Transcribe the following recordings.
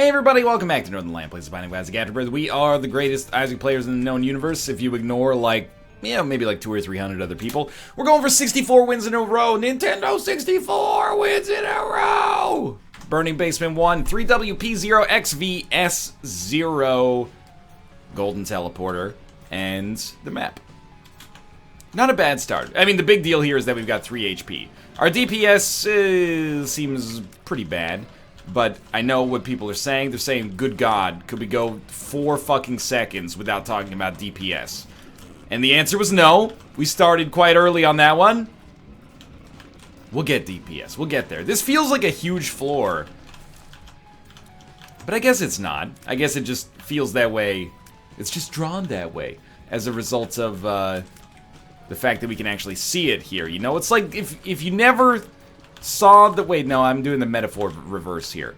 Hey everybody, welcome back to Northern Land, Places of Binding Classic AFTERBIRTH. We are the greatest Isaac players in the known universe, if you ignore, like, maybe like 200 or 300 other people. We're going for 64 wins in a row. Nintendo 64 wins in a row! Burning Basement 1, 3WP0, XVS0, Golden Teleporter, and the map. Not a bad start. I mean, the big deal here is that we've got 3 HP. Our DPS seems pretty bad. But I know what people are saying. They're saying, good God, could we go 4 fucking seconds without talking about DPS? And the answer was no. We started quite early on that one. We'll get DPS. We'll get there. This feels like a huge floor. But I guess it's not. I guess it just feels that way. It's just drawn that way as a result of the fact that we can actually see it here. You know, it's like if you never saw the... Wait, no, I'm doing the metaphor reverse here.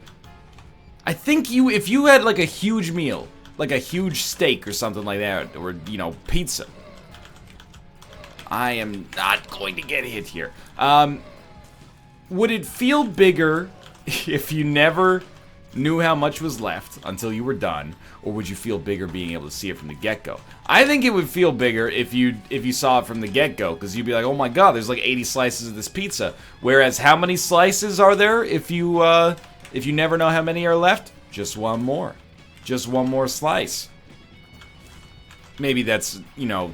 I think if you had like a huge meal, like a huge steak or something like that, or, you know, pizza. I am not going to get hit here. Would it feel bigger if you never knew how much was left until you were done, or would you feel bigger being able to see it from the get-go? I think it would feel bigger if you saw it from the get-go, because you'd be like, oh my god, there's like 80 slices of this pizza. Whereas, how many slices are there if you never know how many are left? Just one more. Just one more slice. Maybe that's, you know,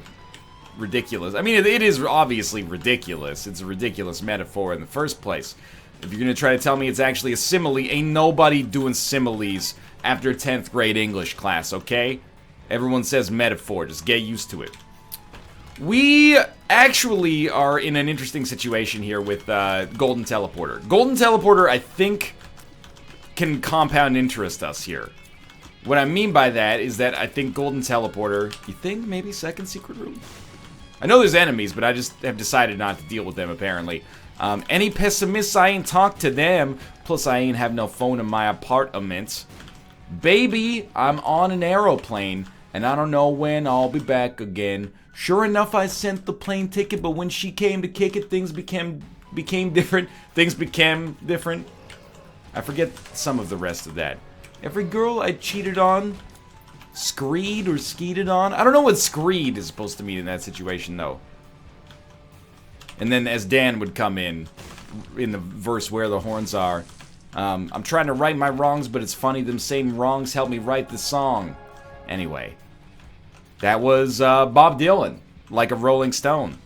ridiculous. I mean, it is obviously ridiculous. It's a ridiculous metaphor in the first place. If you're gonna try to tell me it's actually a simile, ain't nobody doing similes after 10th grade English class, okay? Everyone says metaphor, just get used to it. We actually are in an interesting situation here with Golden Teleporter. Golden Teleporter, I think, can compound interest us here. What I mean by that is that I think Golden Teleporter, you think maybe second secret room? I know there's enemies, but I just have decided not to deal with them, apparently. Any pessimists, I ain't talk to them. Plus, I ain't have no phone in my apartment. Baby, I'm on an aeroplane, and I don't know when I'll be back again. Sure enough, I sent the plane ticket, but when she came to kick it, things became different. Things became different. I forget some of the rest of that. Every girl I cheated on, screed or skeeted on. I don't know what screed is supposed to mean in that situation, though. And then as Dan would come in the verse Where the Horns Are, I'm trying to right my wrongs, but it's funny them same wrongs help me write the song. Anyway, that was Bob Dylan, Like a Rolling Stone.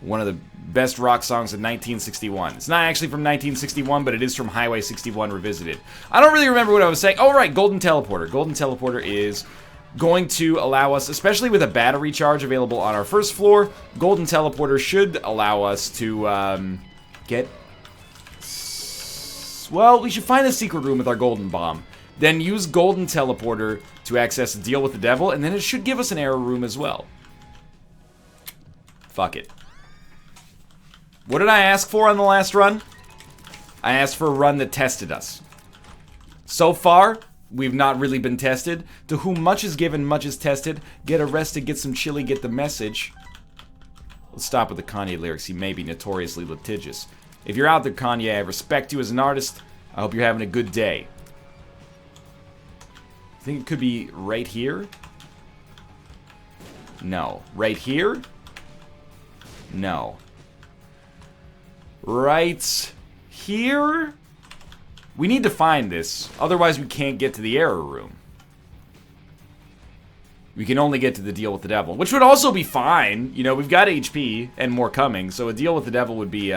One of the best rock songs of 1961. It's not actually from 1961, but it is from Highway 61 Revisited. I don't really remember what I was saying. Oh, right, Golden Teleporter. Golden Teleporter is going to allow us, especially with a battery charge available on our first floor, Golden Teleporter should allow us to get... Well, we should find a secret room with our Golden Bomb. Then use Golden Teleporter to access Deal with the Devil, and then it should give us an error room as well. Fuck it. What did I ask for on the last run? I asked for a run that tested us. So far, we've not really been tested. To whom much is given, much is tested. Get arrested, get some chili, get the message. Let's stop with the Kanye lyrics. He may be notoriously litigious. If you're out there, Kanye, I respect you as an artist. I hope you're having a good day. I think it could be right here. No. Right here? No. Right here? We need to find this, otherwise we can't get to the error room. We can only get to the Deal with the Devil, which would also be fine. You know, we've got HP and more coming, so a Deal with the Devil would be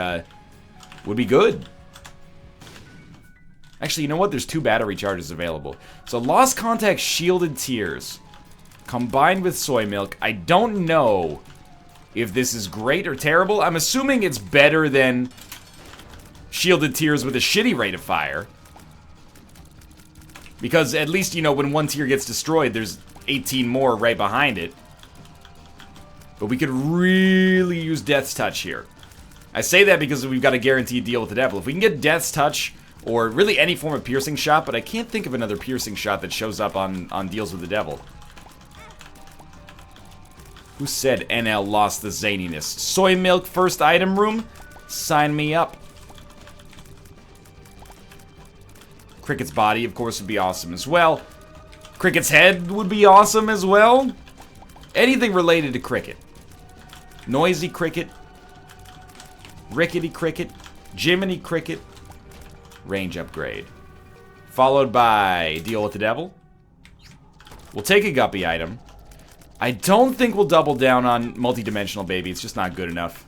good. Actually, you know what? There's 2 battery charges available. So Lost Contact Shielded Tears combined with Soy Milk. I don't know if this is great or terrible. I'm assuming it's better than Shielded Tears with a shitty rate of fire. Because at least, you know, when one tier gets destroyed, there's 18 more right behind it. But we could really use Death's Touch here. I say that because we've got a guaranteed Deal with the Devil. If we can get Death's Touch, or really any form of piercing shot, but I can't think of another piercing shot that shows up on Deals with the Devil. Who said NL lost the zaniness? Soy Milk first item room? Sign me up. Cricket's body, of course, would be awesome as well. Cricket's head would be awesome as well. Anything related to Cricket. Noisy Cricket. Rickety Cricket. Jiminy Cricket. Range upgrade. Followed by Deal with the Devil. We'll take a Guppy item. I don't think we'll double down on Multi-Dimensional Baby. It's just not good enough.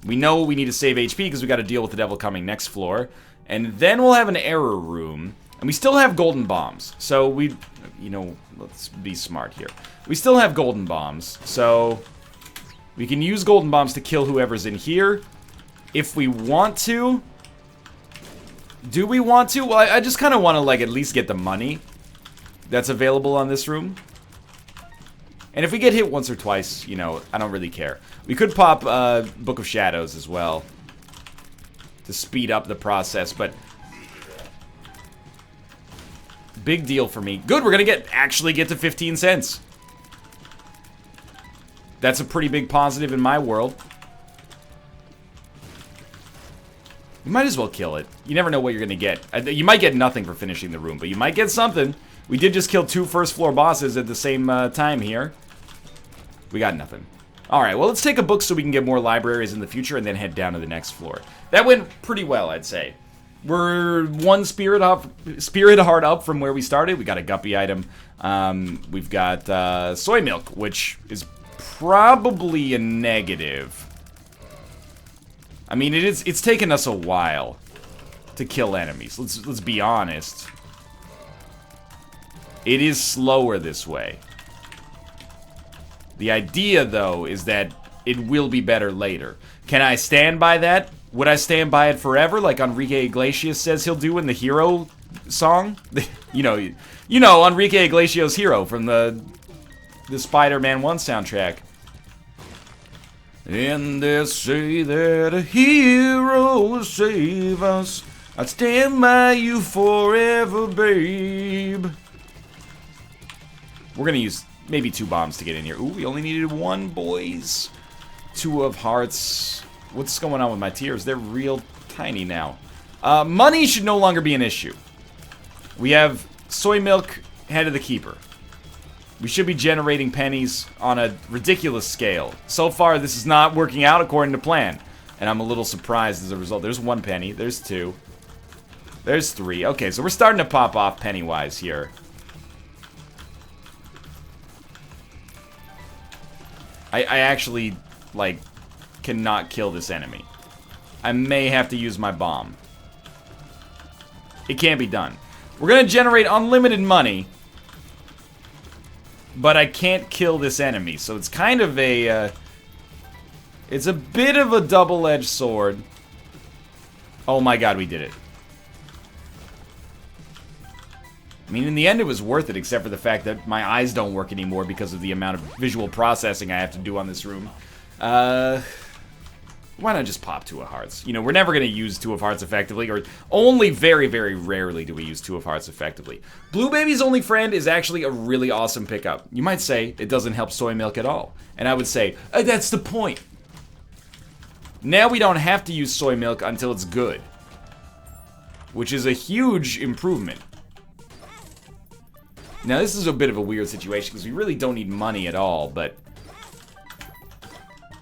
We know we need to save HP because we got to deal with the devil coming next floor. And then we'll have an error room. And we still have golden bombs. So we, you know, let's be smart here. We still have golden bombs. So we can use golden bombs to kill whoever's in here. If we want to. Do we want to? Well, I just kind of want to, like, at least get the money that's available on this room. And if we get hit once or twice, you know, I don't really care. We could pop Book of Shadows as well to speed up the process, but big deal for me. Good, we're gonna actually get to 15 cents. That's a pretty big positive in my world. You might as well kill it. You never know what you're gonna get. You might get nothing for finishing the room, but you might get something. We did just kill 2 first floor bosses at the same time here. We got nothing. Alright, well, let's take a book so we can get more libraries in the future and then head down to the next floor. That went pretty well, I'd say. We're one spirit heart up from where we started. We got a Guppy item. We've got soy milk, which is probably a negative. I mean, it's taken us a while to kill enemies. Let's be honest. It is slower this way. The idea, though, is that it will be better later. Can I stand by that? Would I stand by it forever, like Enrique Iglesias says he'll do in the Hero song? you know, Enrique Iglesias' Hero from the Spider-Man 1 soundtrack. And they say that a hero will save us. I'd stand by you forever, babe. We're gonna use maybe 2 bombs to get in here. Ooh, we only needed 1, boys. 2 of hearts. What's going on with my tears? They're real tiny now. Money should no longer be an issue. We have soy milk, Head of the Keeper. We should be generating pennies on a ridiculous scale. So far, this is not working out according to plan. And I'm a little surprised as a result. There's 1 penny. There's 2. There's 3. Okay, so we're starting to pop off penny-wise here. I actually, like, cannot kill this enemy. I may have to use my bomb. It can't be done. We're gonna generate unlimited money, but I can't kill this enemy, so it's kind of a, it's a bit of a double-edged sword. Oh my god, we did it. I mean, in the end, it was worth it, except for the fact that my eyes don't work anymore because of the amount of visual processing I have to do on this room. Why not just pop 2 of hearts? You know, we're never going to use 2 of hearts effectively, or only very, very rarely do we use 2 of hearts effectively. Blue Baby's Only Friend is actually a really awesome pickup. You might say it doesn't help soy milk at all. And I would say, that's the point. Now we don't have to use soy milk until it's good, which is a huge improvement. Now, this is a bit of a weird situation, because we really don't need money at all, but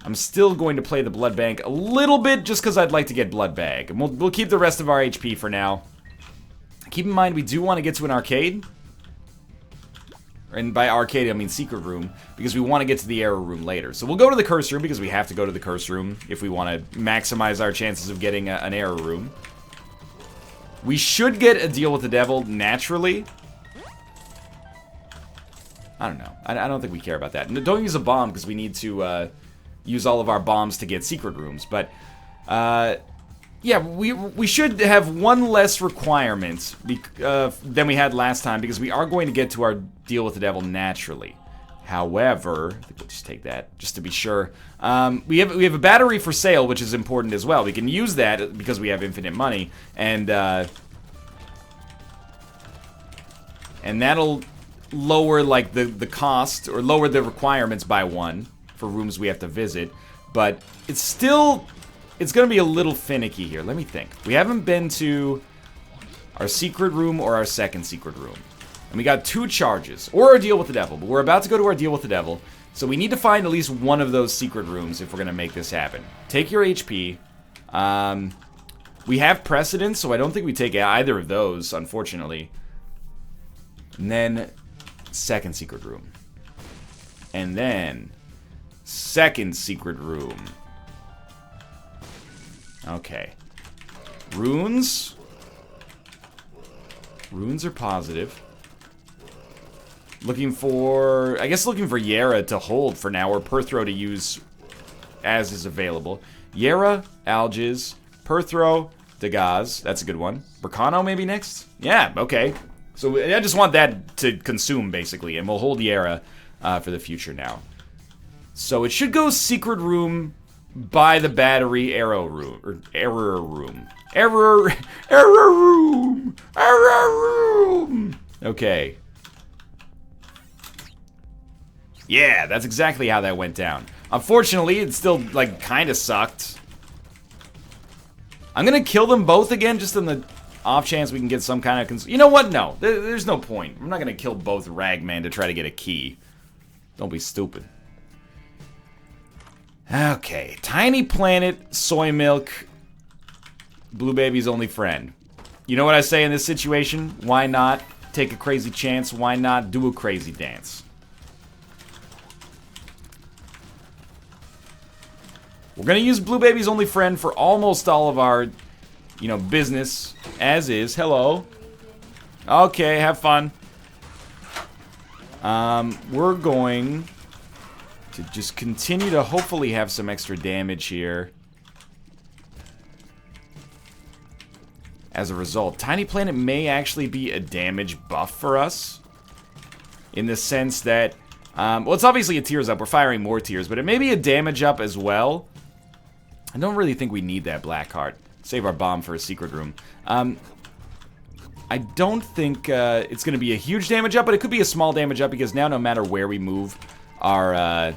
I'm still going to play the blood bank a little bit, just because I'd like to get blood bag. And we'll keep the rest of our HP for now. Keep in mind, we do want to get to an arcade. And by arcade, I mean secret room, because we want to get to the error room later. So we'll go to the curse room, because we have to go to the curse room if we want to maximize our chances of getting an error room. We should get a deal with the devil naturally. I don't know. I don't think we care about that. Don't use a bomb, because we need to use all of our bombs to get secret rooms. But, yeah, we should have 1 less requirement than we had last time, because we are going to get to our deal with the devil naturally. However, I think we'll just take that, just to be sure. We have a battery for sale, which is important as well. We can use that because we have infinite money, and that'll lower, like, the cost, or lower the requirements by 1 for rooms we have to visit, but it's still it's going to be a little finicky here. Let me think. We haven't been to our secret room or our second secret room. And we got 2 charges. Or our deal with the devil. But we're about to go to our deal with the devil. So we need to find at least one of those secret rooms if we're going to make this happen. Take your HP. We have precedence, so I don't think we take either of those, unfortunately. And then, second secret room. And then, second secret room. Okay. Runes. Runes are positive. Looking for... I guess looking for Yera to hold for now, or Perthro to use as is available. Yera, Algiz, Perthro, Dagaz. That's a good one. Bracano maybe next? Yeah, okay. So I just want that to consume, basically, and we'll hold Yera for the future now. So it should go secret room by the battery arrow room. Or error room. Error room! Error room! Okay. Yeah, that's exactly how that went down. Unfortunately, it still, like, kind of sucked. I'm gonna kill them both again, just in the off chance we can get some kind of... You know what? No. There's no point. I'm not gonna kill both Ragman to try to get a key. Don't be stupid. Okay. Tiny Planet, Soy Milk, Blue Baby's only friend. You know what I say in this situation? Why not take a crazy chance? Why not do a crazy dance? We're gonna use Blue Baby's only friend for almost all of our, you know, business, as is. Hello. Okay, have fun. We're going to just continue to hopefully have some extra damage here. As a result, Tiny Planet may actually be a damage buff for us. In the sense that, well, it's obviously a tears up. We're firing more tears, but it may be a damage up as well. I don't really think we need that black heart. Save our bomb for a secret room. I don't think it's going to be a huge damage up, but it could be a small damage up because now no matter where we move our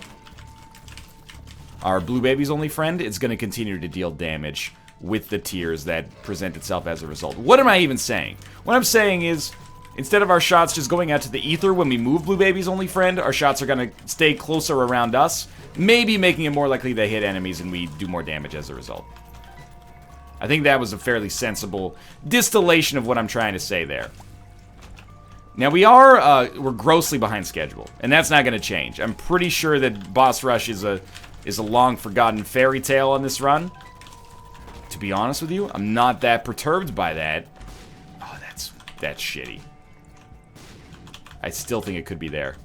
Blue Baby's only friend, it's going to continue to deal damage with the tears that present itself as a result. What am I even saying? What I'm saying is, instead of our shots just going out to the ether when we move Blue Baby's only friend, our shots are going to stay closer around us, maybe making it more likely they hit enemies and we do more damage as a result. I think that was a fairly sensible distillation of what I'm trying to say there. Now we're grossly behind schedule, and that's not going to change. I'm pretty sure that Boss Rush is a long-forgotten fairy tale on this run. To be honest with you, I'm not that perturbed by that. Oh, that's shitty. I still think it could be there.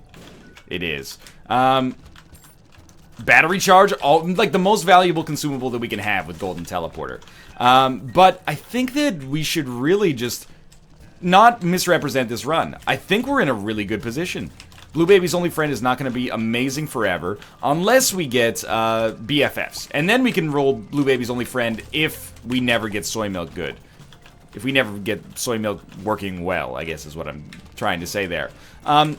It is. Battery charge, like the most valuable consumable that we can have with Golden Teleporter. But I think that we should really just not misrepresent this run. I think we're in a really good position. Blue Baby's only friend is not going to be amazing forever unless we get BFFs. And then we can roll Blue Baby's only friend if we never get Soy Milk good. If we never get Soy Milk working well, I guess is what I'm trying to say there.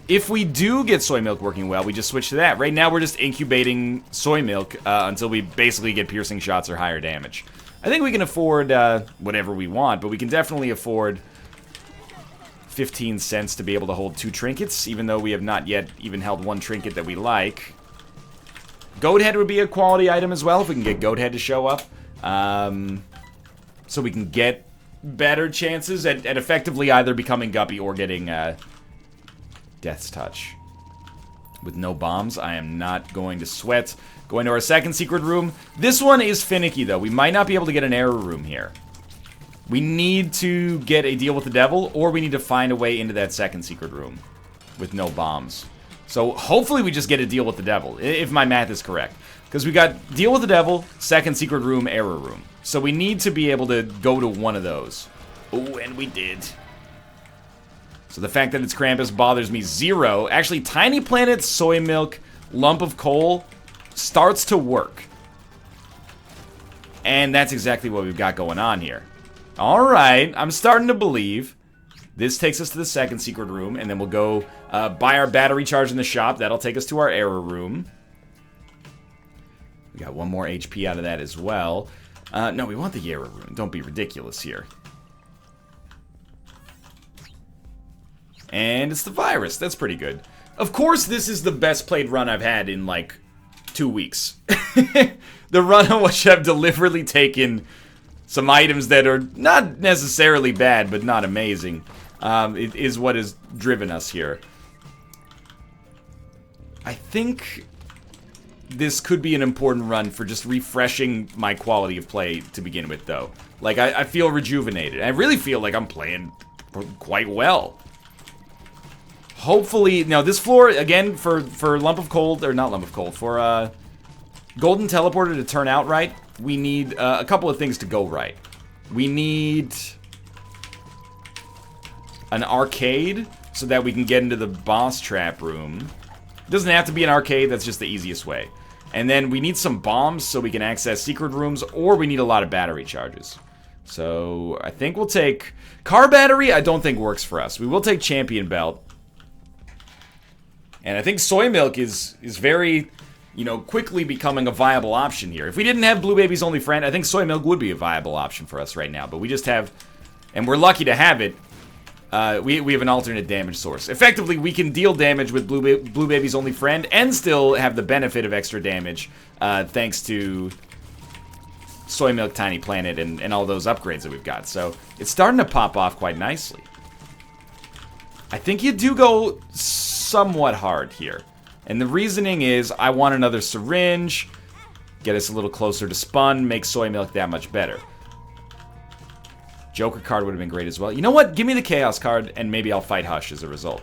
If we do get Soy Milk working well, we just switch to that. Right now, we're just incubating Soy Milk until we basically get piercing shots or higher damage. I think we can afford whatever we want, but we can definitely afford 15 cents to be able to hold 2 trinkets, even though we have not yet even held 1 trinket that we like. Goat Head would be a quality item as well, if we can get Goat Head to show up. So we can get better chances at effectively either becoming Guppy or getting Death's Touch. With no bombs, I am not going to sweat. Going to our second secret room. This one is finicky, though. We might not be able to get an error room here. We need to get a deal with the devil, or we need to find a way into that second secret room with no bombs. So hopefully we just get a deal with the devil, if my math is correct. Because we got deal with the devil, second secret room, error room. So we need to be able to go to one of those. Oh, and we did. So the fact that it's Krampus bothers me zero. Actually, Tiny Planet, Soy Milk, Lump of Coal starts to work. And that's exactly what we've got going on here. Alright, I'm starting to believe. This takes us to the second secret room, and then we'll go buy our battery charge in the shop. That'll take us to our error room. We got 1 more HP out of that as well. No, we want the Yara rune. Don't be ridiculous here. And it's the virus. That's pretty good. Of course, this is the best played run I've had in, like, 2 weeks. The run on which I've deliberately taken some items that are not necessarily bad, but not amazing. It is what has driven us here. I think this could be an important run for just refreshing my quality of play to begin with, though. Like, I feel rejuvenated. I really feel like I'm playing quite well. Hopefully, now this floor, again, for Lump of Cold, or not Lump of Cold, for Golden Teleporter to turn out right, we need a couple of things to go right. We need an arcade so that we can get into the boss trap room. It doesn't have to be an arcade, that's just the easiest way. And then we need some bombs so we can access secret rooms, or we need a lot of battery charges. So I think we'll take... Car battery, I don't think works for us. We will take champion belt. And I think soy milk is very, you know, quickly becoming a viable option here. If we didn't have Blue Baby's only friend, I think soy milk would be a viable option for us right now. But we just have, and we're lucky to have it, we have an alternate damage source. Effectively, we can deal damage with Blue Baby's only friend and still have the benefit of extra damage thanks to Soy Milk, Tiny Planet, and all those upgrades that we've got. So it's starting to pop off quite nicely. I think you do go somewhat hard here. And the reasoning is I want another syringe, get us a little closer to Spun, make Soy Milk that much better. Joker card would have been great as well. You know what? Give me the Chaos card, and maybe I'll fight Hush as a result.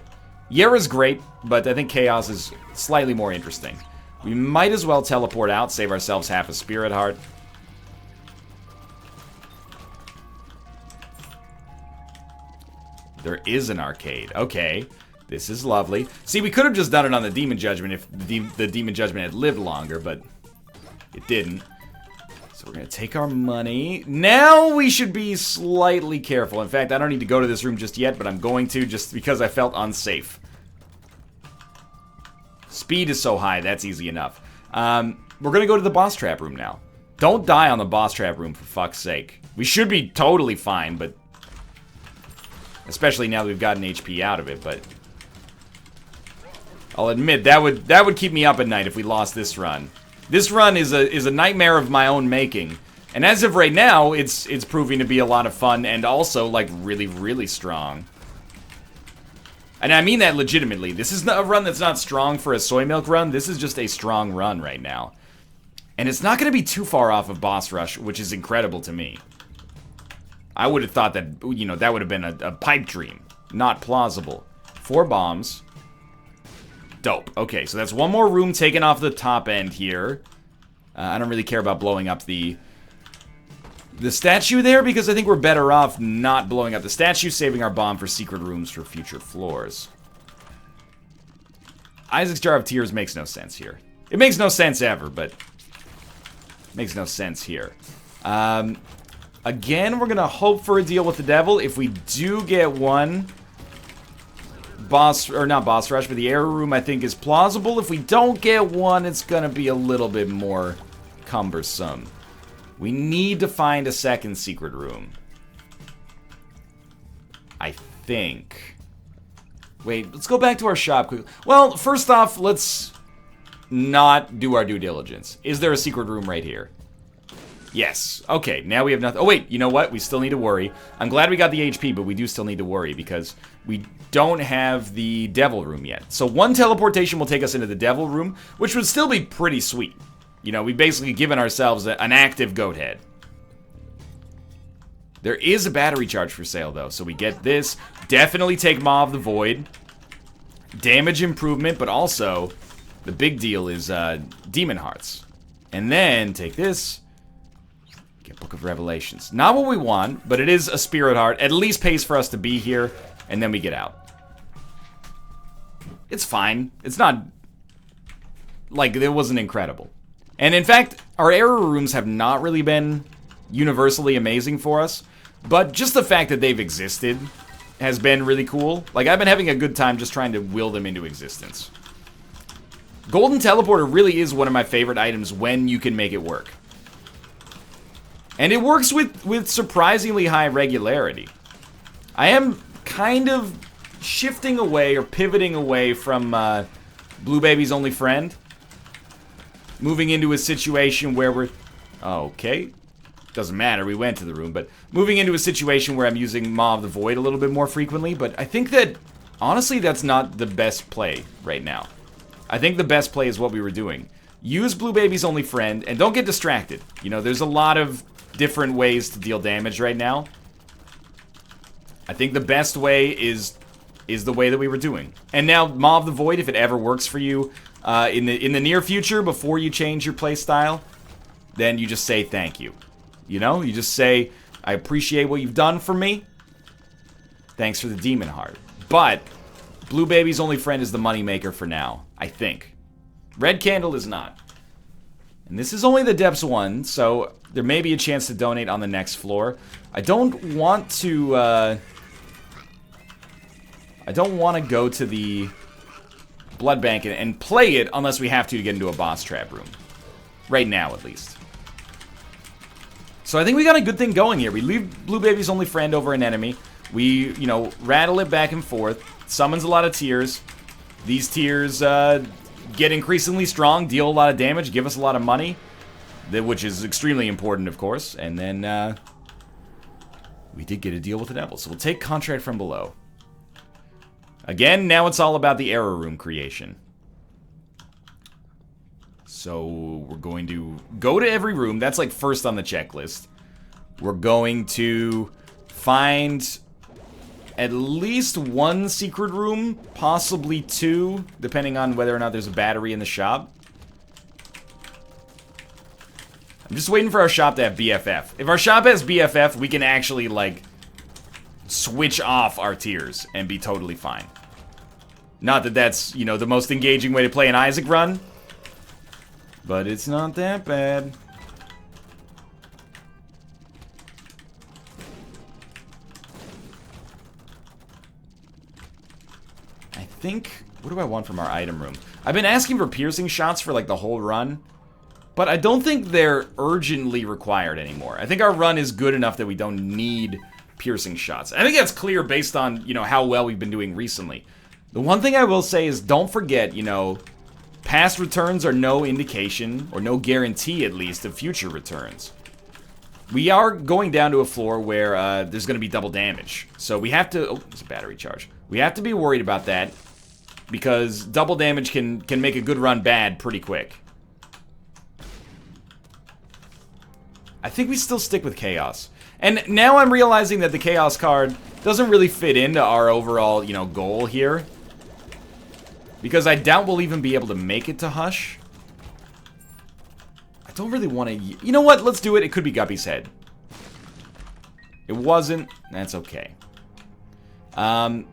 Yara's great, but I think Chaos is slightly more interesting. We might as well teleport out, save ourselves half a Spirit Heart. There is an arcade. Okay. This is lovely. See, we could have just done it on the Demon Judgment if the Demon Judgment had lived longer, but it didn't. So we're going to take our money. Now we should be slightly careful. In fact, I don't need to go to this room just yet, but I'm going to just because I felt unsafe. Speed is so high, that's easy enough. We're going to go to the boss trap room now. Don't die on the boss trap room, for fuck's sake. We should be totally fine, but... especially now that we've gotten HP out of it, but... I'll admit, that would keep me up at night if we lost this run. This run is a nightmare of my own making. And as of right now, it's proving to be a lot of fun and also, like, really, really strong. And I mean that legitimately. This is not a run that's not strong for a soy milk run. This is just a strong run right now. And it's not going to be too far off of Boss Rush, which is incredible to me. I would have thought that, you know, that would have been a pipe dream. Not plausible. 4 bombs. Dope. Okay, so that's one more room taken off the top end here. I don't really care about blowing up the statue there because I think we're better off not blowing up the statue, saving our bomb for secret rooms for future floors. Isaac's Jar of Tears makes no sense here. It makes no sense ever, but it makes no sense here. Again, we're gonna hope for a deal with the devil. If we do get one... boss, or not boss rush, but the error room I think is plausible. If we don't get one, it's gonna be a little bit more cumbersome. We need to find a second secret room. I think. Wait, let's go back to our shop quickly. Well, first off, let's not do our due diligence. Is there a secret room right here? Yes. Okay, now we have nothing. Oh, wait, you know what? We still need to worry. I'm glad we got the HP, but we do still need to worry because we don't have the devil room yet. So one teleportation will take us into the devil room, which would still be pretty sweet. You know, we've basically given ourselves an active goat head. There is a battery charge for sale, though, so we get this. Definitely take Maw of the Void. Damage improvement, but also the big deal is Demon Hearts. And then take this. Get Book of Revelations. Not what we want, but it is a Spirit Heart. At least pays for us to be here, and then we get out. It's fine. It's not... like, it wasn't incredible. And in fact, our error rooms have not really been universally amazing for us, but just the fact that they've existed has been really cool. Like, I've been having a good time just trying to will them into existence. Golden Teleporter really is one of my favorite items when you can make it work. And it works with surprisingly high regularity. I am kind of shifting away or pivoting away from Blue Baby's only friend. Moving into a situation where we're... Okay. Doesn't matter, we went to the room, but moving into a situation where I'm using Maw of the Void a little bit more frequently, but I think that, honestly, that's not the best play right now. I think the best play is what we were doing. Use Blue Baby's only friend, and don't get distracted. You know, there's a lot of different ways to deal damage right now. I think the best way is the way that we were doing. And now, Maw of the Void, if it ever works for you, in the near future, before you change your playstyle, then you just say thank you. You know, you just say, I appreciate what you've done for me. Thanks for the Demon Heart. But Blue Baby's only friend is the moneymaker for now, I think. Red Candle is not. And this is only the Depths 1, so there may be a chance to donate on the next floor. I don't want to go to the Blood Bank and play it unless we have to get into a boss trap room. Right now, at least. So I think we got a good thing going here. We leave Blue Baby's only friend over an enemy. We, you know, rattle it back and forth. Summons a lot of tears. These tears get increasingly strong, deal a lot of damage, give us a lot of money. Which is extremely important, of course. And then we did get a deal with the devil. So we'll take Contract from Below. Again, now it's all about the error room creation. So we're going to go to every room. That's like first on the checklist. We're going to find at least one secret room, possibly two, depending on whether or not there's a battery in the shop. I'm just waiting for our shop to have BFF. If our shop has BFF, we can actually, like, switch off our tiers and be totally fine. Not that that's, you know, the most engaging way to play an Isaac run. But it's not that bad. I think... What do I want from our item room? I've been asking for piercing shots for, like, the whole run. But I don't think they're urgently required anymore. I think our run is good enough that we don't need piercing shots. I think that's clear based on, you know, how well we've been doing recently. The one thing I will say is don't forget, you know... Past returns are no indication, or no guarantee at least, of future returns. We are going down to a floor where there's going to be double damage. So we have to... Oh, there's a battery charge. We have to be worried about that, because double damage can make a good run bad pretty quick. I think we still stick with Chaos. And now I'm realizing that the Chaos card doesn't really fit into our overall, you know, goal here. Because I doubt we'll even be able to make it to Hush. I don't really want to... You know what? Let's do it. It could be Guppy's head. It wasn't. That's okay. But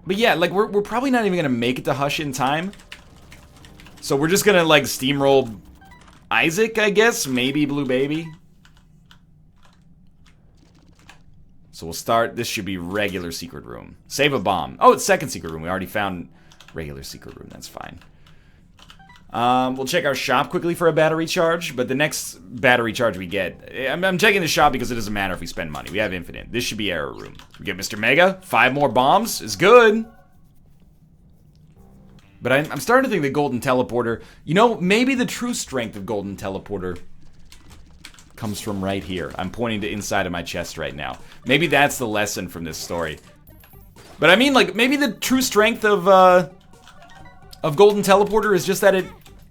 yeah, like, we're probably not even going to make it to Hush in time. So we're just going to, like, steamroll Isaac, I guess. Maybe Blue Baby. So we'll start... This should be regular secret room. Save a bomb. Oh, it's second secret room. We already found... Regular secret room, that's fine. We'll check our shop quickly for a battery charge, but the next battery charge we get... I'm checking the shop because it doesn't matter if we spend money. We have infinite. This should be error room. We get Mr. Mega. 5 more bombs is good. But I'm starting to think the Golden Teleporter... You know, maybe the true strength of Golden Teleporter comes from right here. I'm pointing to inside of my chest right now. Maybe that's the lesson from this story. But I mean, like, maybe the true strength of Golden Teleporter is just that it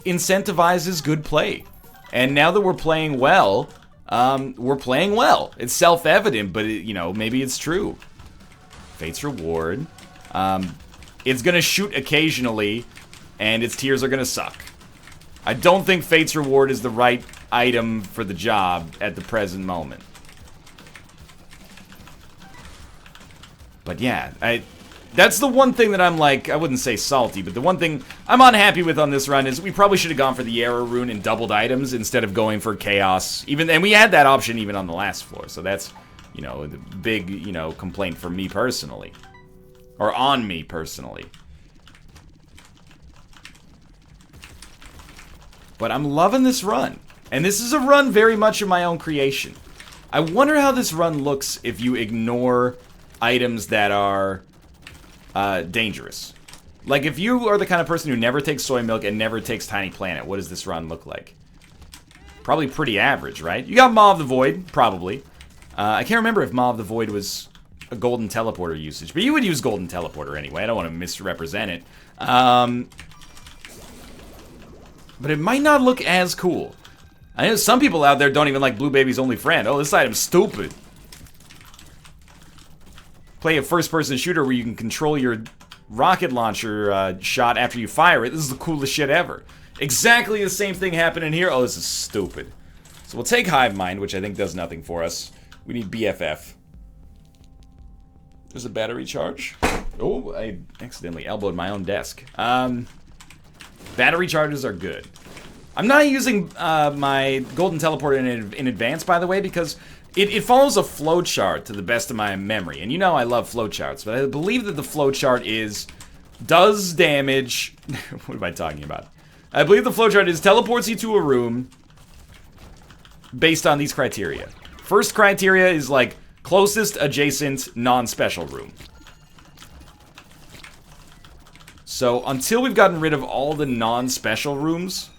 incentivizes good play. And now that we're playing well, we're playing well. It's self-evident, but, you know, maybe it's true. Fate's Reward. It's gonna shoot occasionally, and its tears are gonna suck. I don't think Fate's Reward is the right item for the job at the present moment. But yeah, that's the one thing that I'm like, I wouldn't say salty, but the one thing I'm unhappy with on this run is we probably should have gone for the error rune and doubled items instead of going for chaos. And we had that option even on the last floor, so that's, you know, the big, you know, complaint for me personally. Or on me personally. But I'm loving this run. And this is a run very much of my own creation. I wonder how this run looks if you ignore items that are dangerous. Like, if you are the kind of person who never takes soy milk and never takes Tiny Planet, what does this run look like? Probably pretty average, right? You got Maw of the Void, probably. I can't remember if Maw of the Void was a Golden Teleporter usage, but you would use Golden Teleporter anyway. I don't want to misrepresent it. But it might not look as cool. I know some people out there don't even like Blue Baby's Only Friend. Oh, this item's stupid. Play a first-person shooter where you can control your rocket launcher shot after you fire it. This is the coolest shit ever. Exactly the same thing happening here. Oh, this is stupid. So we'll take Hive Mind, which I think does nothing for us. We need BFF. There's a battery charge. Oh, I accidentally elbowed my own desk. Battery charges are good. I'm not using my Golden Teleporter in advance, by the way, because it follows a flowchart to the best of my memory. And you know I love flowcharts, but I believe that the flowchart does damage... What am I talking about? I believe the flowchart teleports you to a room based on these criteria. First criteria is like closest adjacent non-special room. So until we've gotten rid of all the non-special rooms,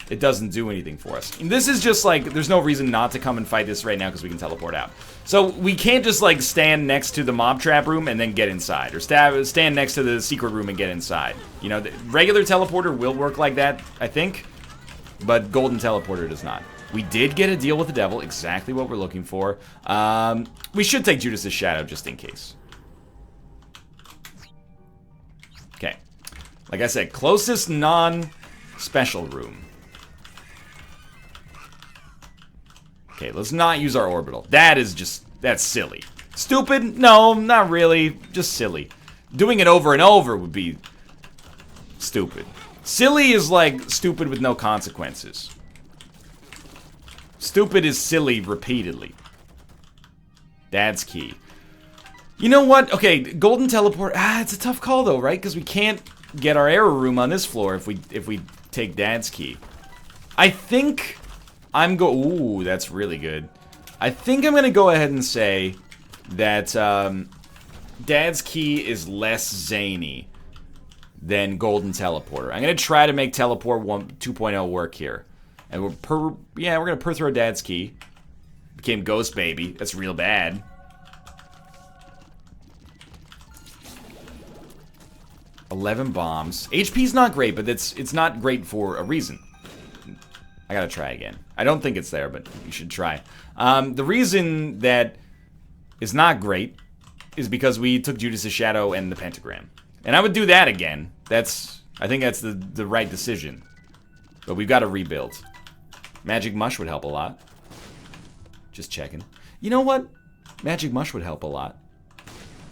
it doesn't do anything for us. And this is just like, there's no reason not to come and fight this right now because we can teleport out. So we can't just like stand next to the mob trap room and then get inside. Or stand next to the secret room and get inside. You know, the regular teleporter will work like that, I think. But Golden Teleporter does not. We did get a deal with the devil, exactly what we're looking for. We should take Judas' Shadow just in case. Okay. Like I said, closest non-special room. Okay, let's not use our orbital. That's silly. Stupid? No, not really. Just silly. Doing it over and over would be stupid. Silly is like stupid with no consequences. Stupid is silly repeatedly. Dad's key. You know what? Okay, Golden Teleport. It's a tough call though, right? Because we can't get our error room on this floor if we take Dad's key. I think ooh, that's really good. I think I'm gonna go ahead and say that Dad's key is less zany than Golden Teleporter. I'm gonna try to make Teleport 2.0 work here. And we're gonna per-throw Dad's key. Became Ghost Baby. That's real bad. $11 bombs. HP's not great, but it's not great for a reason. I gotta try again. I don't think it's there, but you should try. The reason that is not great is because we took Judas' Shadow and the Pentagram. And I would do that again. I think that's the right decision. But we've got to rebuild. Magic Mush would help a lot. Just checking. You know what? Magic Mush would help a lot.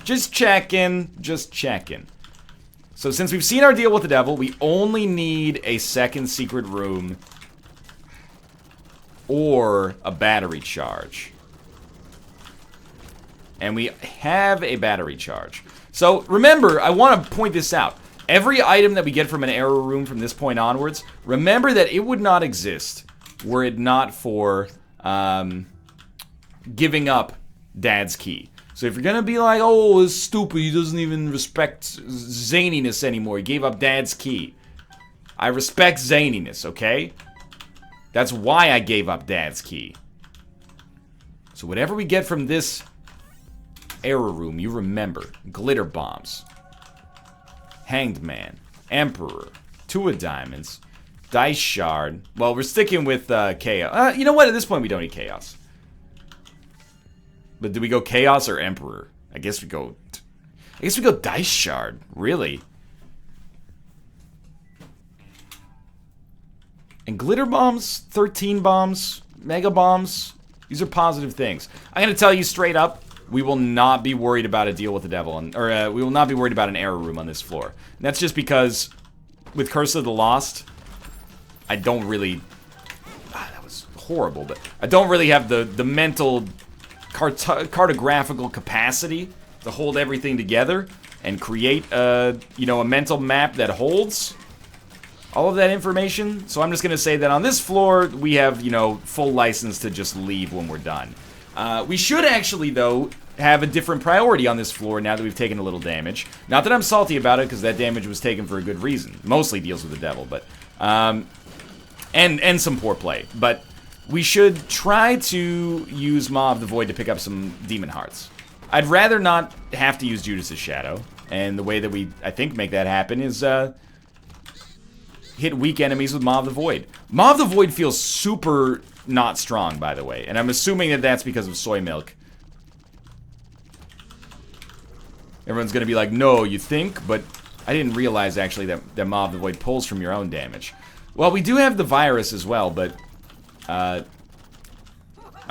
Just checking. Just checking. So since we've seen our deal with the devil, we only need a second secret room or a battery charge. And we have a battery charge. So remember, I want to point this out. Every item that we get from an error room from this point onwards, remember that it would not exist were it not for giving up Dad's key. So if you're going to be like, oh, it's stupid, he doesn't even respect zaniness anymore, he gave up Dad's key. I respect zaniness, okay? That's why I gave up Dad's key. So whatever we get from this error room, you remember. Glitter bombs. Hanged Man. Emperor. 2 of diamonds. Dice shard. Well, we're sticking with chaos. You know what? At this point, we don't need chaos. But do we go chaos or emperor? I guess we go dice shard. Really? And glitter bombs, 13 bombs, mega bombs. These are positive things. I'm going to tell you straight up, we will not be worried about a deal with the devil, we will not be worried about an error room on this floor. And that's just because with Curse of the Lost, I don't really... that was horrible, but I don't really have the mental cartographical capacity to hold everything together and create a mental map that holds. all of that information. So I'm just going to say that on this floor, we have, you know, full license to just leave when we're done. We should actually, though, have a different priority on this floor now that we've taken a little damage. Not that I'm salty about it, because that damage was taken for a good reason. Mostly deals with the devil, but... and some poor play. But we should try to use Maw of the Void to pick up some Demon Hearts. I'd rather not have to use Judas's Shadow. And the way that we, I think, make that happen is, hit weak enemies with Maw of the Void. Maw of the Void feels super not strong, by the way. And I'm assuming that that's because of soy milk. Everyone's gonna be like, no, you think? But I didn't realize, actually, that Maw of the Void pulls from your own damage. Well, we do have the virus as well, but... I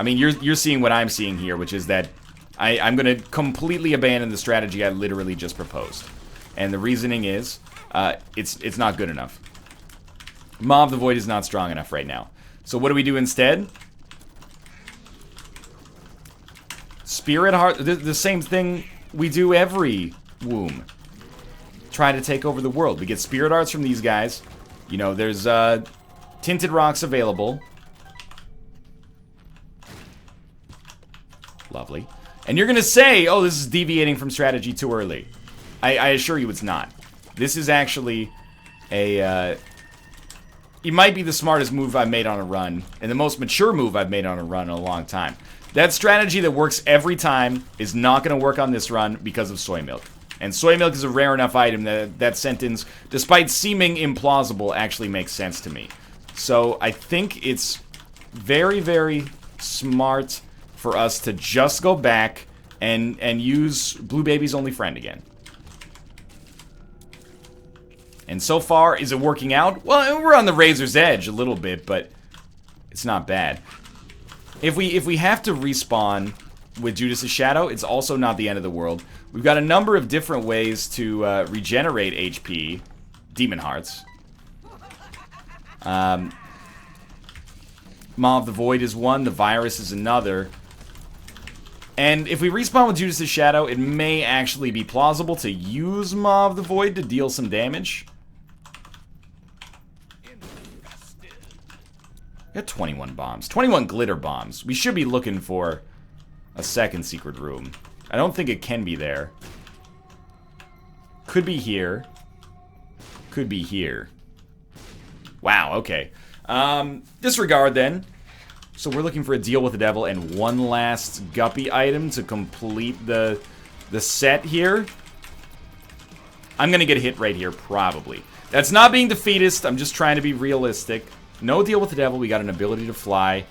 mean, you're seeing what I'm seeing here, which is that I'm gonna completely abandon the strategy I literally just proposed. And the reasoning is, it's not good enough. Maw of the Void is not strong enough right now. So what do we do instead? Spirit Heart, the same thing we do every womb. Try to take over the world. We get Spirit Hearts from these guys. You know, there's Tinted Rocks available. Lovely. And you're gonna say, oh, this is deviating from strategy too early. I assure you it's not. This is actually a, it might be the smartest move I've made on a run, and the most mature move I've made on a run in a long time. That strategy that works every time is not gonna work on this run because of soy milk. And soy milk is a rare enough item that that sentence, despite seeming implausible, actually makes sense to me. So I think it's very, very smart for us to just go back and use Blue Baby's only friend again. And so far, is it working out? Well, we're on the razor's edge a little bit, but it's not bad. If we have to respawn with Judas's Shadow, it's also not the end of the world. We've got a number of different ways to regenerate HP. Demon Hearts. Maw of the Void is one, the virus is another. And if we respawn with Judas's Shadow, it may actually be plausible to use Maw of the Void to deal some damage. We got 21 bombs. 21 glitter bombs. We should be looking for a second secret room. I don't think it can be there. Could be here. Could be here. Wow, okay. Disregard then. So we're looking for a deal with the devil and one last guppy item to complete the set here. I'm gonna get a hit right here, probably. That's not being defeatist, I'm just trying to be realistic. No deal with the devil, we got an ability to fly.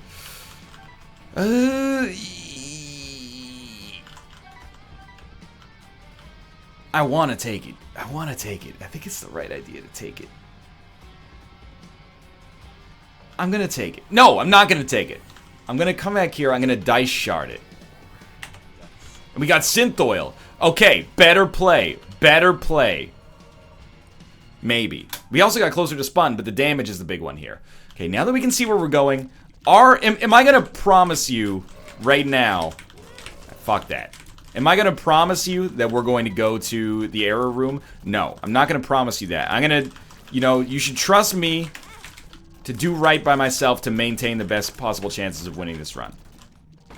I wanna take it. I wanna take it. I think it's the right idea to take it. I'm gonna take it. No, I'm not gonna take it. I'm gonna come back here, I'm gonna dice shard it. And we got synth oil. Okay, better play. Better play. Maybe. We also got closer to spun, but the damage is the big one here. Okay, now that we can see where we're going, am I gonna promise you right now... Fuck that. Am I gonna promise you that we're going to go to the error room? No, I'm not gonna promise you that. I'm gonna... You know, you should trust me to do right by myself to maintain the best possible chances of winning this run.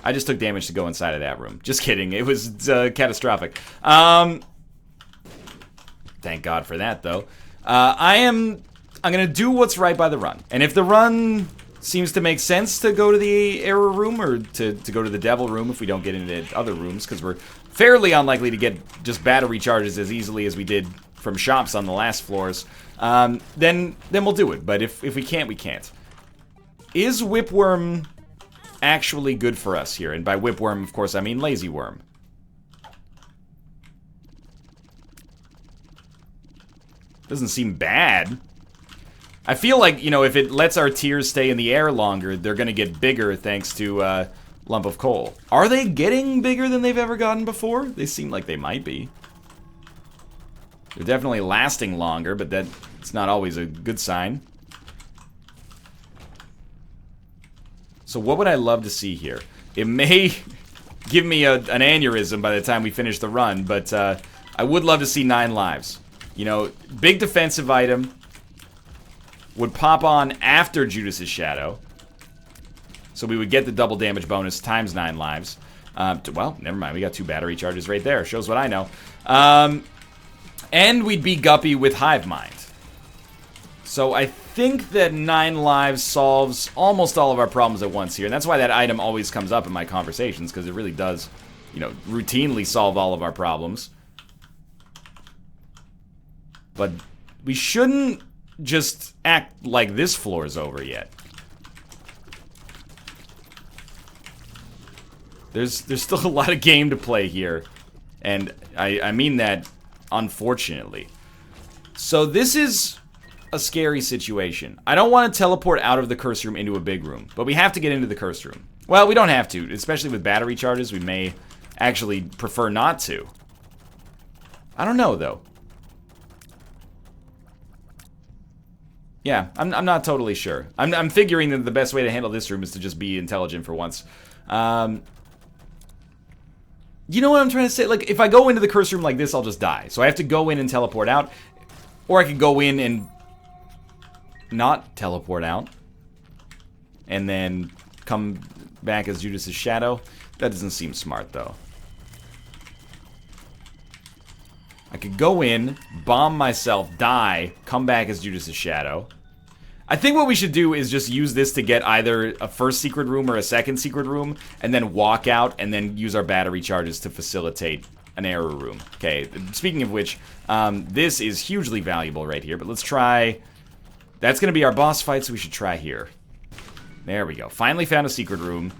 I just took damage to go inside of that room. Just kidding. It was catastrophic. Thank God for that, though. I'm gonna do what's right by the run. And if the run seems to make sense to go to the error room, or to go to the devil room if we don't get into other rooms, because we're fairly unlikely to get just battery charges as easily as we did from shops on the last floors, then we'll do it. But if we can't, we can't. Is Whipworm actually good for us here? And by Whipworm, of course, I mean Lazy Worm. Doesn't seem bad. I feel like, you know, if it lets our tears stay in the air longer, they're gonna get bigger thanks to Lump of Coal. Are they getting bigger than they've ever gotten before? They seem like they might be. They're definitely lasting longer, but that's not always a good sign. So what would I love to see here? It may give me an aneurysm by the time we finish the run, but I would love to see 9 lives. You know, big defensive item. would pop on after Judas's Shadow. So we would get the double damage bonus times 9 lives. Well, never mind. We got 2 battery charges right there. Shows what I know. And we'd be Guppy with Hive Mind. So I think that 9 lives solves almost all of our problems at once here. And that's why that item always comes up in my conversations, because it really does, you know, routinely solve all of our problems. But we shouldn't just act like this floor is over yet. There's still a lot of game to play here. And I mean that unfortunately. So this is a scary situation. I don't want to teleport out of the curse room into a big room, but we have to get into the curse room. Well, we don't have to, especially with battery charges. We may actually prefer not to. I don't know, though. Yeah, I'm not totally sure. I'm figuring that the best way to handle this room is to just be intelligent for once. You know what I'm trying to say? Like, if I go into the curse room like this, I'll just die. So I have to go in and teleport out. Or I could go in and not teleport out. And then come back as Judas's Shadow. That doesn't seem smart, though. I could go in, bomb myself, die, come back as Judas's Shadow. I think what we should do is just use this to get either a first secret room or a second secret room, and then walk out, and then use our battery charges to facilitate an error room. Okay, speaking of which, this is hugely valuable right here, but let's try... That's going to be our boss fight, so we should try here. There we go. Finally found a secret room.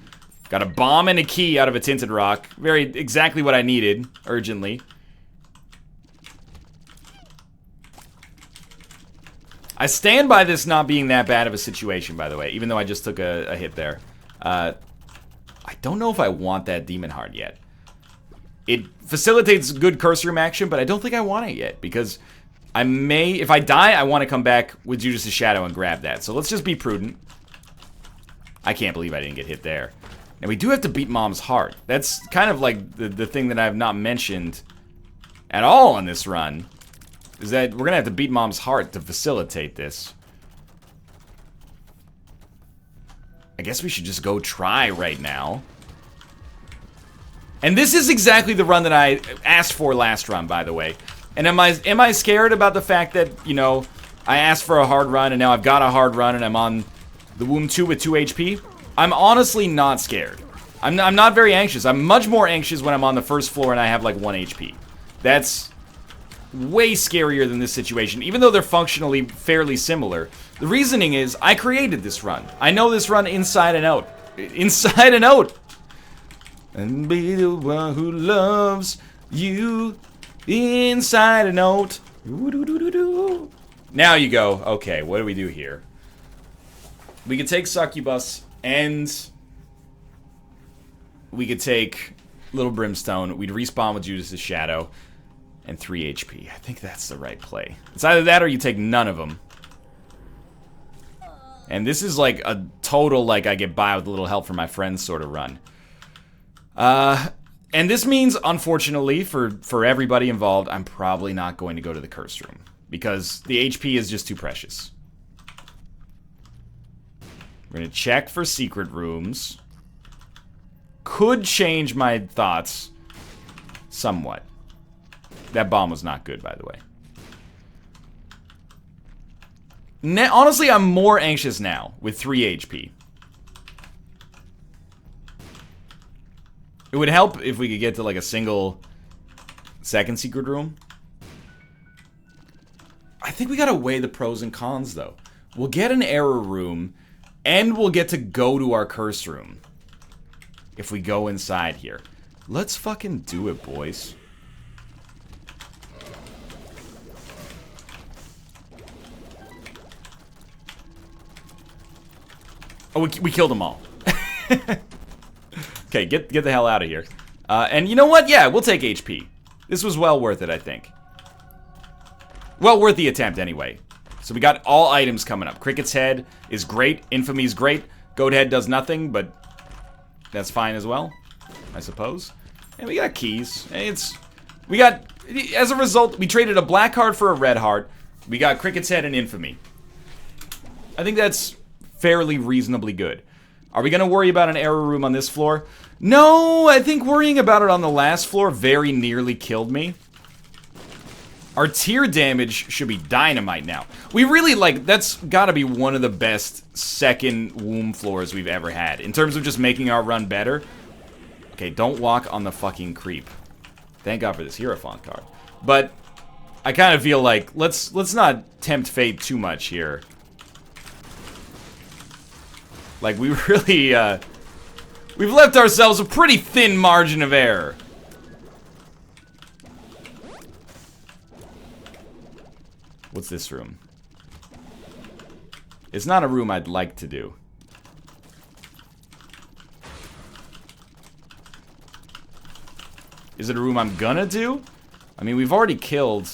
Got a bomb and a key out of a tinted rock. Exactly what I needed, urgently. I stand by this not being that bad of a situation, by the way, even though I just took a hit there. I don't know if I want that Demon Heart yet. It facilitates good curse room action, but I don't think I want it yet, because I may, if I die, I want to come back with Judas's Shadow and grab that. So let's just be prudent. I can't believe I didn't get hit there. And we do have to beat Mom's heart. That's kind of like the thing that I have not mentioned at all on this run. Is that we're gonna have to beat Mom's heart to facilitate this. I guess we should just go try right now. And this is exactly the run that I asked for last run, by the way. And am I scared about the fact that, you know, I asked for a hard run and now I've got a hard run and I'm on the Womb 2 with 2 HP? I'm honestly not scared. I'm not very anxious. I'm much more anxious when I'm on the first floor and I have like 1 HP. That's way scarier than this situation, even though they're functionally fairly similar. The reasoning is, I created this run. I know this run inside and out. Inside and out! And be the one who loves you inside and out. Now you go, okay, what do we do here? We could take Succubus, and we could take Little Brimstone. We'd respawn with Judas's Shadow. And 3 HP. I think that's the right play. It's either that or you take none of them. And this is like a total, like, I get by with a little help from my friends sort of run. And this means, unfortunately, for everybody involved, I'm probably not going to go to the curse room. Because the HP is just too precious. We're going to check for secret rooms. Could change my thoughts somewhat. That bomb was not good, by the way. Honestly, I'm more anxious now with 3 HP. It would help if we could get to like a single second secret room. I think we gotta weigh the pros and cons, though. We'll get an error room, and we'll get to go to our curse room. If we go inside here. Let's fucking do it, boys. Oh, we killed them all. Okay, get the hell out of here. And you know what? Yeah, we'll take HP. This was well worth it, I think. Well worth the attempt, anyway. So we got all items coming up. Cricket's Head is great. Infamy's great. Goat Head does nothing, but that's fine as well, I suppose. And we got keys. As a result, we traded a black heart for a red heart. We got Cricket's Head and Infamy. I think that's fairly reasonably good. Are we going to worry about an error room on this floor? No, I think worrying about it on the last floor very nearly killed me. Our tier damage should be dynamite now. We really, like, that's gotta be one of the best second womb floors we've ever had. In terms of just making our run better. Okay, don't walk on the fucking creep. Thank God for this Hierophant card. But I kind of feel like, let's not tempt fate too much here. Like, we really, we've left ourselves a pretty thin margin of error. What's this room? It's not a room I'd like to do. Is it a room I'm gonna do? I mean, we've already killed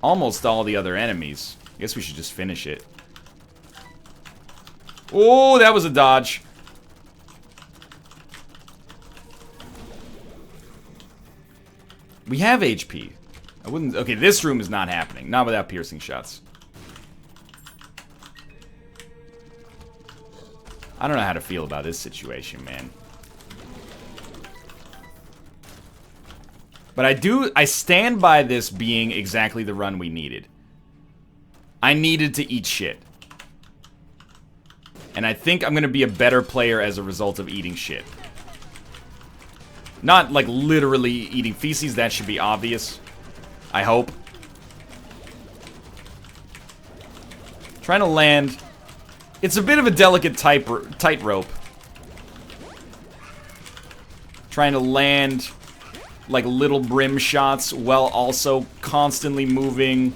almost all the other enemies. I guess we should just finish it. Oh, that was a dodge. We have HP. I wouldn't... Okay, this room is not happening. Not without piercing shots. I don't know how to feel about this situation, man. But I stand by this being exactly the run we needed. I needed to eat shit. And I think I'm gonna be a better player as a result of eating shit. Not, like, literally eating feces, that should be obvious. I hope. Trying to land. It's a bit of a delicate tightrope. Trying to land, like, little brim shots while also constantly moving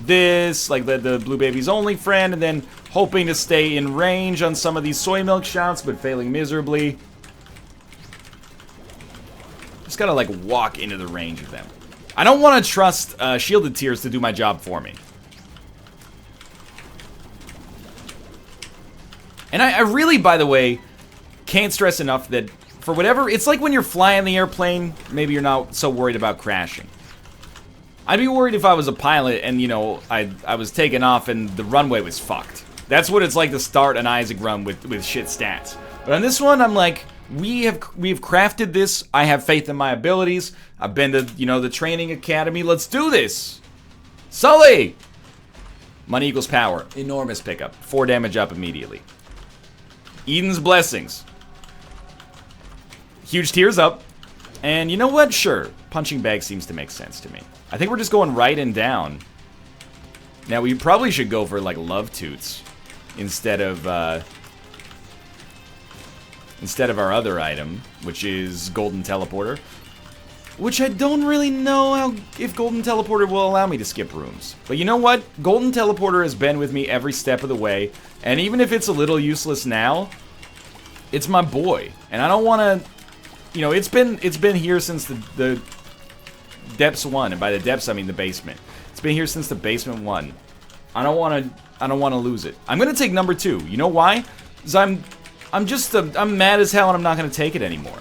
this, like the blue baby's only friend, and then hoping to stay in range on some of these soy milk shots, but failing miserably. Just gotta, like, walk into the range of them. I don't want to trust shielded tiers to do my job for me. And I really, by the way, can't stress enough that for whatever... It's like when you're flying the airplane, maybe you're not so worried about crashing. I'd be worried if I was a pilot and, you know, I was taking off and the runway was fucked. That's what it's like to start an Isaac run with shit stats. But on this one, I'm like, we've crafted this. I have faith in my abilities. I've been to, you know, the training academy. Let's do this. Sully! Money equals power. Enormous pickup. 4 damage up immediately. Eden's Blessings. Huge tears up. And you know what? Sure. Punching bag seems to make sense to me. I think we're just going right and down. Now, we probably should go for, like, love toots instead of our other item, which is Golden Teleporter. Which I don't really know if Golden Teleporter will allow me to skip rooms. But you know what? Golden Teleporter has been with me every step of the way. And even if it's a little useless now, it's my boy. And I don't want to... You know, it's been here since the Depths 1. And by the Depths, I mean the basement. It's been here since the basement 1. I don't want to lose it. I'm going to take number 2. You know why? Because I'm mad as hell and I'm not going to take it anymore.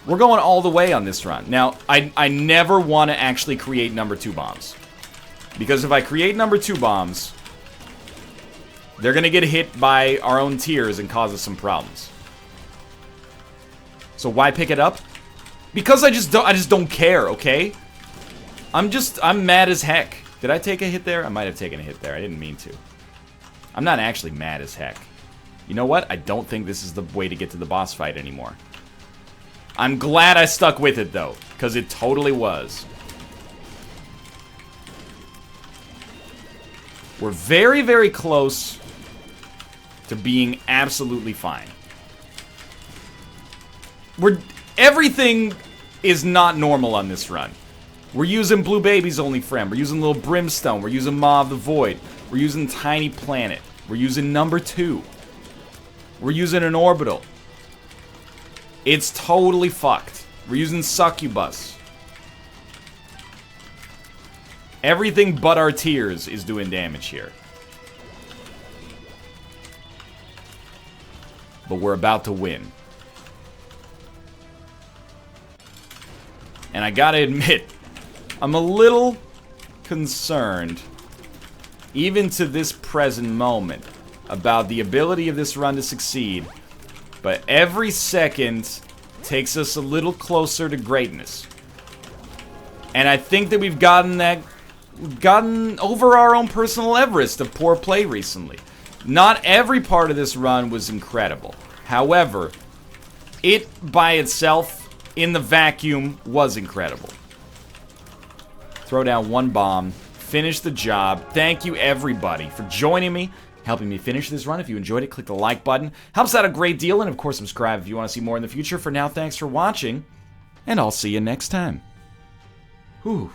We're going all the way on this run. Now, I never want to actually create number 2 bombs. Because if I create number 2 bombs, they're going to get hit by our own tiers and cause us some problems. So why pick it up? Because I just don't care, okay? I'm mad as heck. Did I take a hit there? I might have taken a hit there. I didn't mean to. I'm not actually mad as heck. You know what? I don't think this is the way to get to the boss fight anymore. I'm glad I stuck with it, though, because it totally was. We're very, very close to being absolutely fine. Everything is not normal on this run. We're using Blue Baby's only friend. We're using Little Brimstone. We're using Maw of the Void. We're using Tiny Planet. We're using number 2. We're using an Orbital. It's totally fucked. We're using Succubus. Everything but our tiers is doing damage here. But we're about to win. And I gotta admit, I'm a little concerned, even to this present moment, about the ability of this run to succeed, but every second takes us a little closer to greatness. And I think that we've gotten over our own personal Everest of poor play recently. Not every part of this run was incredible. However, it by itself, in the vacuum, was incredible. Throw down one bomb, finish the job. Thank you everybody for joining me, helping me finish this run. If you enjoyed it, click the like button. Helps out a great deal, and of course subscribe if you want to see more in the future. For now, thanks for watching, and I'll see you next time. Whew.